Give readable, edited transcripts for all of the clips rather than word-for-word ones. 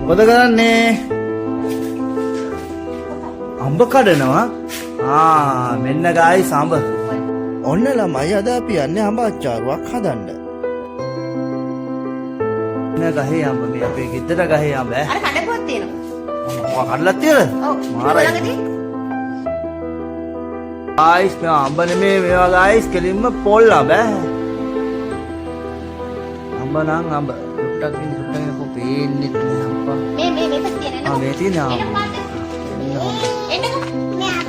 මොකද කරන්නේ? අඹ කඩනවා. මෙන්න ගායිස් අඹ. ඔන්න ළමයි අද අපි යන්නේ අඹ අච්චාරුවක් හදන්න. මෙන්න ගහේ අඹ මේ අපේ ගෙදර ගහේ අඹ. අර කඩපුවක් තියෙනවා. කඩලා තියෙනවද? ඔව්. මාරයි. ගායිස් මේ අඹ නෙමේ මේවා ගායිස් කෙලින්ම පොල් අඹ. අඹ නම් අඹ. ටුට්ටක් ඉන්නකෝ පේන්නේ නැහැ අප්පා. මේ තියෙනවා. මේ තියෙනවා. එන්නකෝ.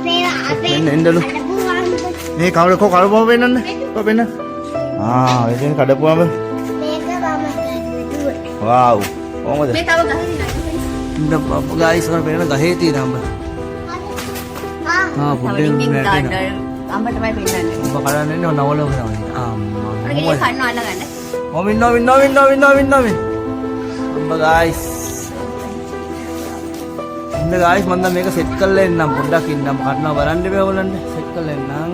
මේ අපේ එන්නලු. මේ කවුරකෝ කඩපුවම වෙන්නන්න. වෙන්න. එතෙන් කඩපුවම. මේක වම දුව. වව්. කොහමද? මේ තව ගහේ තියෙනවා. ගායිස් වල පේන ගහේ තියෙන අඹ. පුඩෙන් වැටෙනවා. අම්ම තමයි පෙන්නන්නේ. ඔබ කඩන්නේ නවල කරන්නේ. අර ගෙඩිය කන්න අල්ලගන්න. වින්න. අම්බ ගායිස්. ඉන්න ගායිස් මම මේක සෙට් කරලා එන්නම් පොඩ්ඩක් ඉන්නම් කඩනවා බලන්න බෑ ඔයගොල්ලන්ට සෙට් කරලා එන්නම්.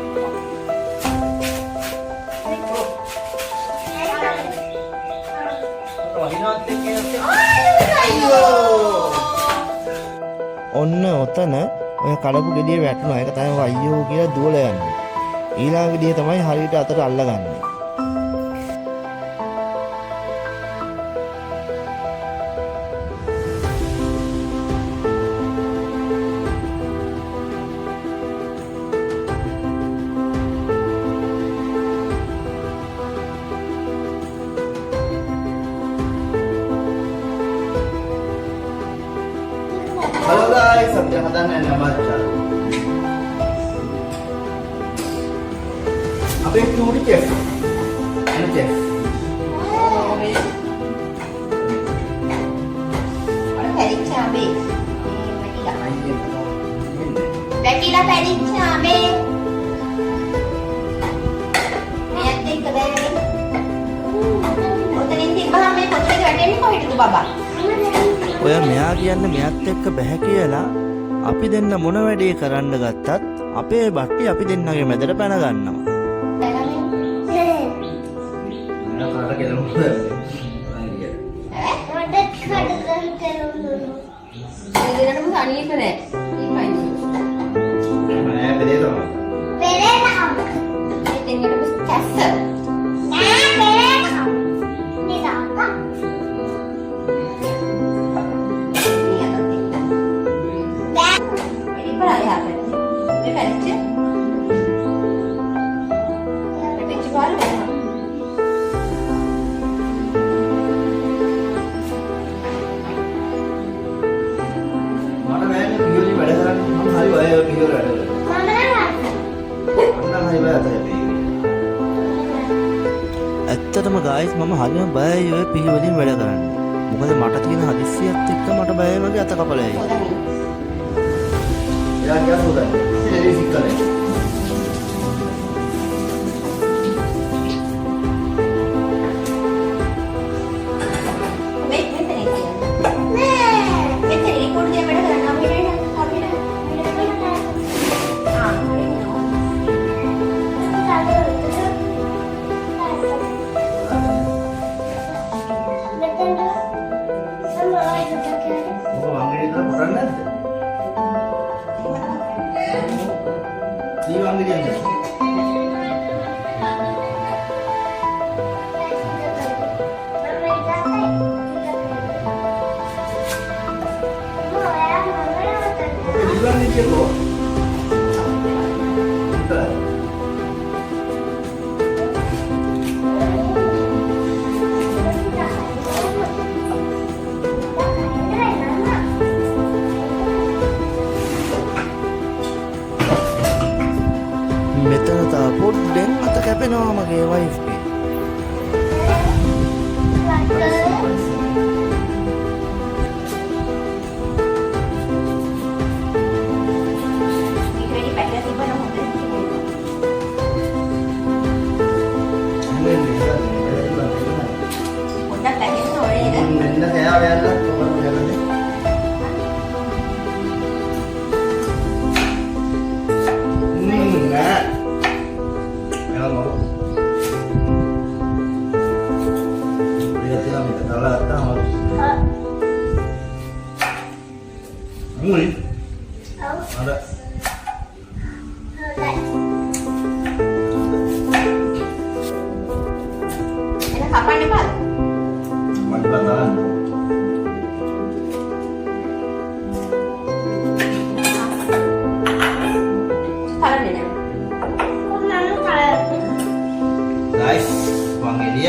ඔන්න ඔතන ඔය කඩපු ගෙඩිය වැටුණා. ඒක තමයි අයියෝ කියලා දුවලා යන්නේ. ඊළඟ ගෙඩිය තමයි හරියට අතට අල්ලගන්නේ. Halo guys, අපි හදන්නේ අඹ අච්චාරු. අපේ චූටි චෙෆ්. එන චෙෆ්. අර පැරිච්ච අඹේ. වැටිලා පැරිච්ච අඹේ. මෙයත් එක්ක බෑනේ. ඔතනින් තිබ්බහම මේ පොතේ වැටෙන්නේ කොහෙටද බබා? ඔය මෙයා කියන්නේ මෙයත් එක්ක බැහැ කියලා අපි දෙන්න මොන වැඩේ කරන්න ගත්තත් අපේ බට්ටි අපි දෙන්නගේ මැදට පැන ගන්නවා. ඇත්තටම ගායිස් මම හරියම බයයි ඔය පිහි වලින් වැඩ කරන්න. මොකද මට තියෙන හදිස්සියත් එක්ක මට බයයි වගේ අත කපලා යයි. එයා ගියා හොදන්නේ. ඉතින් සික්කනේ. මෙතන තා පොඩ්ඩෙන් අත කැපෙනවා මගේ වයිෆ් ගේ.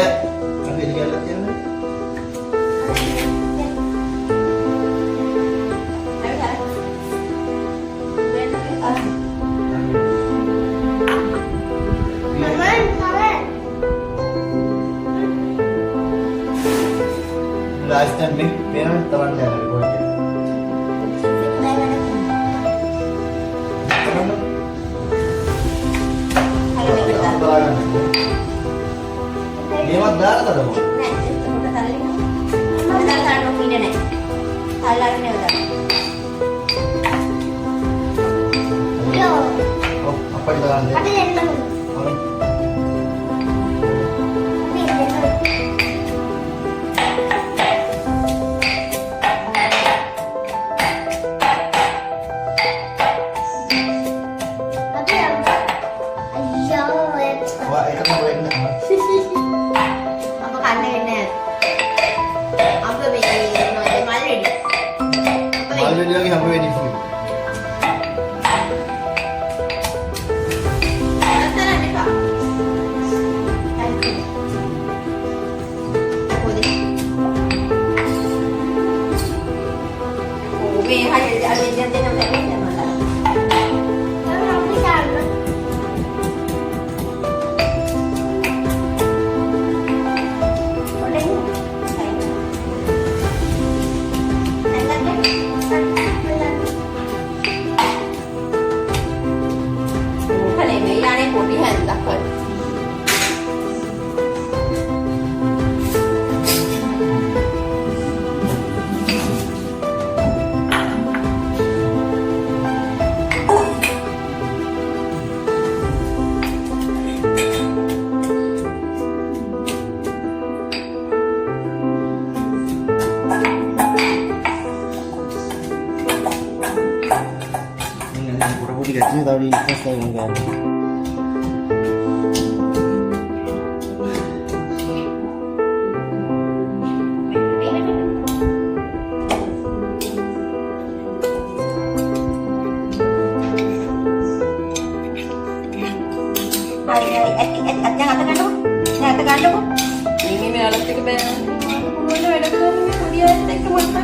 Ya, ambil dia lihat ya. Last time me, parents tawan dia lagi boleh. මේවත් දාලා තදමු. නෑ ඒක උඩ තරලින්. මම දාලා තරන්න ඕනේ නෑ. තරලන්නේ නේද? යෝ. ඔව් අපිට දාන්න. අපි දෙන්නම. ඔව්. Wah, itu mau boleh enggak? apa kane ne apa be no de mal ready apa Malu dia lagi hampir ready food. antara ni pak oh be ada dia nak tak ni malah kalau aku sana putih hendak kan Ini pura-pura gajinya tahu di pos tahu enggak? ini alat එක බෑන මොන වැඩ කරන්නේ පොඩි අයත් එක්ක මම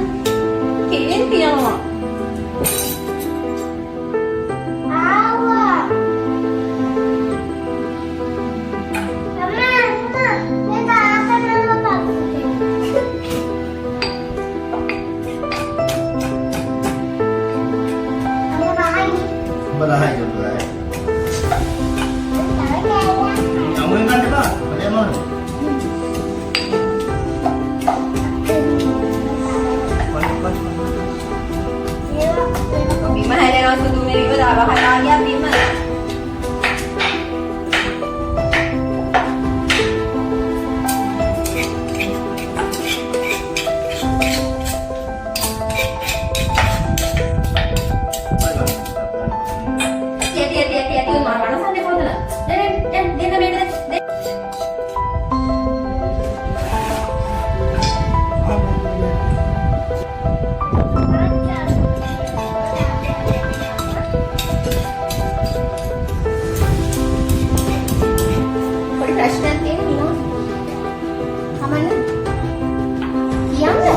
කෙලින් තියනවා ආවා අම්මා මේ තාත්තට පාපුටි Berahay juga berahay. Kamu yang kan coba, ada mau? බිම හැලෙනවා සුදු මෙරිව දාලා හදා ගියා බිම tiap mana sana kono den මේක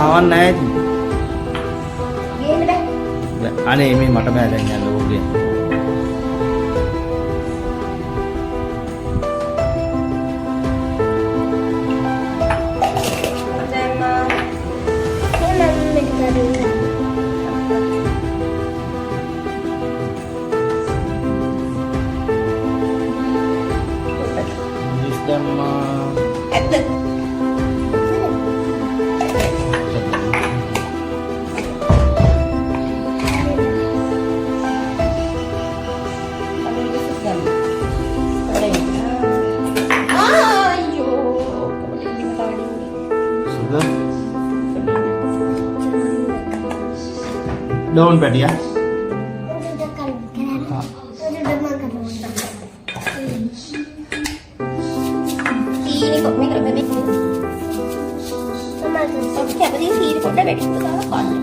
Kawan naik. ගේන්න බෑ Aneh ini mata bෑ දැන් යන්න ඕගේ. Sistem ඇත්ත sudah. Daun padi ya. ini kok මේක බෙබේ ඔබ කැමති සීනි පොඩ්ඩක් වැඩි දාලා කන්න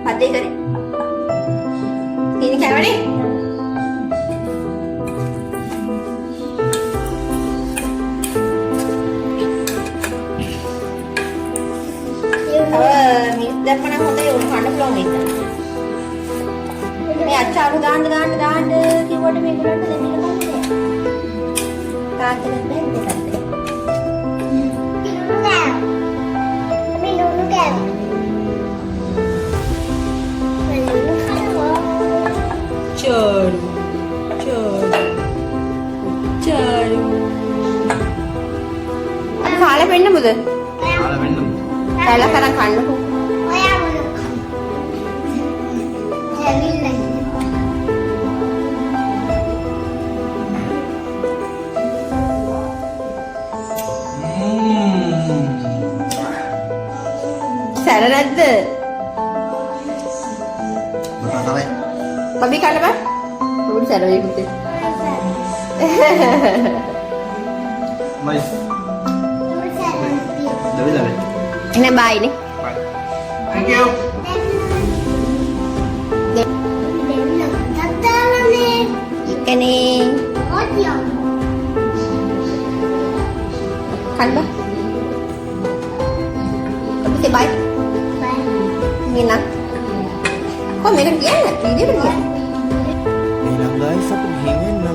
පදේ කරේ කෑවනේ? මිස් දැම්මම හොඳයි උණු කන්න පුළුවන් ඒක. මේ අච්චාරු දාන්න කිව්වට මේගොල්ලන්ට දෙන්න බෑ. තාත්තට දෙන්න දෙන්න. චාරු. කාලේ වෙන්න මුද? කාලා වෙන්න. කාලා කරන් කන්නකෝ. සැර නැද්ද? මතකයි. කවි කන්න බෑ? උඩ සැර වෙයි පුතේ. මයි. දවිලා වෙයි. එන්න බයි නේ. Bye. Thank you. ඉකනේ. කන්න බෑ. අපිට බයි. Mina. Kok mereka dia nggak? Dia pergi. එහෙනම් guys අපි ගිහින් එන්න.